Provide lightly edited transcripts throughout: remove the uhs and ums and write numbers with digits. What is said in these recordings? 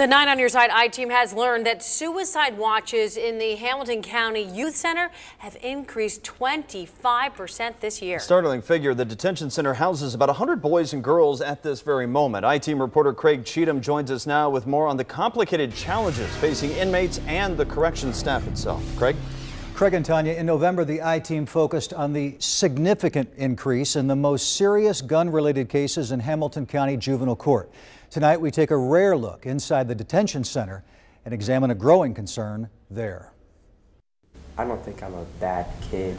The 9 on Your Side I-Team has learned that suicide watches in the Hamilton County Youth Center have increased 25% this year. Startling figure. The detention center houses about 100 boys and girls at this very moment. I-Team reporter Craig Cheatham joins us now with more on the complicated challenges facing inmates and the corrections staff itself. Craig and Tanya, in November, the I-Team focused on the significant increase in the most serious gun-related cases in Hamilton County Juvenile Court. Tonight, we take a rare look inside the detention center and examine a growing concern there. I don't think I'm a bad kid.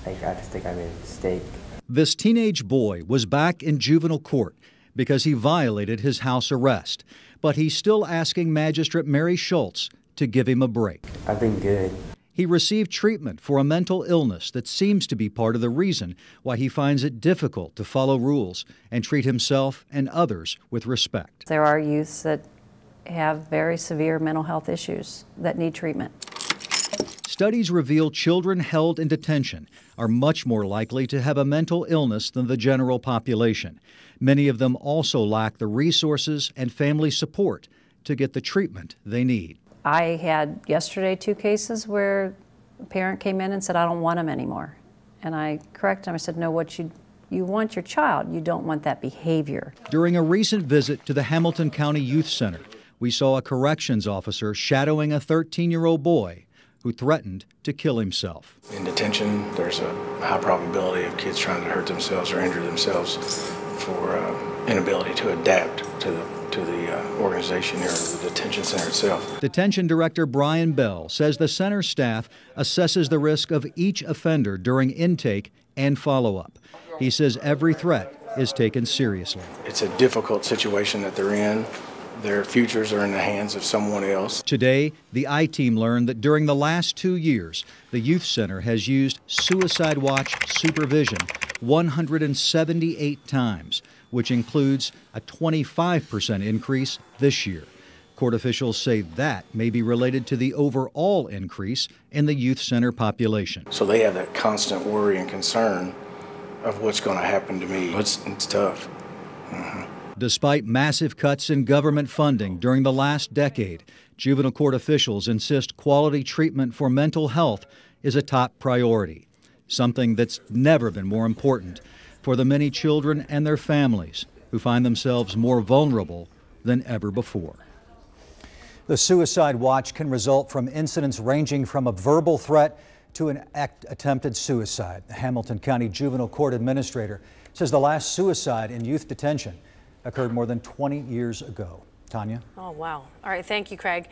I just think I made a mistake. This teenage boy was back in juvenile court because he violated his house arrest, but he's still asking Magistrate Mary Schultz to give him a break. I've been good. He received treatment for a mental illness that seems to be part of the reason why he finds it difficult to follow rules and treat himself and others with respect. There are youths that have very severe mental health issues that need treatment. Studies reveal children held in detention are much more likely to have a mental illness than the general population. Many of them also lack the resources and family support to get the treatment they need. I had yesterday 2 cases where a parent came in and said, I don't want him anymore. And I corrected him. I said, no, what you want your child. You don't want that behavior. During a recent visit to the Hamilton County Youth Center, we saw a corrections officer shadowing a 13-year-old boy who threatened to kill himself. In detention, there's a high probability of kids trying to hurt themselves or injure themselves for inability to adapt to the organization or the detention center itself. Detention Director Brian Bell says the center staff assesses the risk of each offender during intake and follow-up. He says every threat is taken seriously. It's a difficult situation that they're in. Their futures are in the hands of someone else. Today, the I-Team learned that during the last 2 years, the Youth Center has used Suicide Watch supervision 178 times, which includes a 25% increase this year. Court officials say that may be related to the overall increase in the youth center population. So they have that constant worry and concern of what's going to happen to me. It's tough. Despite massive cuts in government funding during the last decade, juvenile court officials insist quality treatment for mental health is a top priority, something that's never been more important for the many children and their families who find themselves more vulnerable than ever before. The suicide watch can result from incidents ranging from a verbal threat to an attempted suicide. The Hamilton County Juvenile Court Administrator says the last suicide in youth detention occurred more than 20 years ago. Tanya? Oh, wow. All right. Thank you, Craig.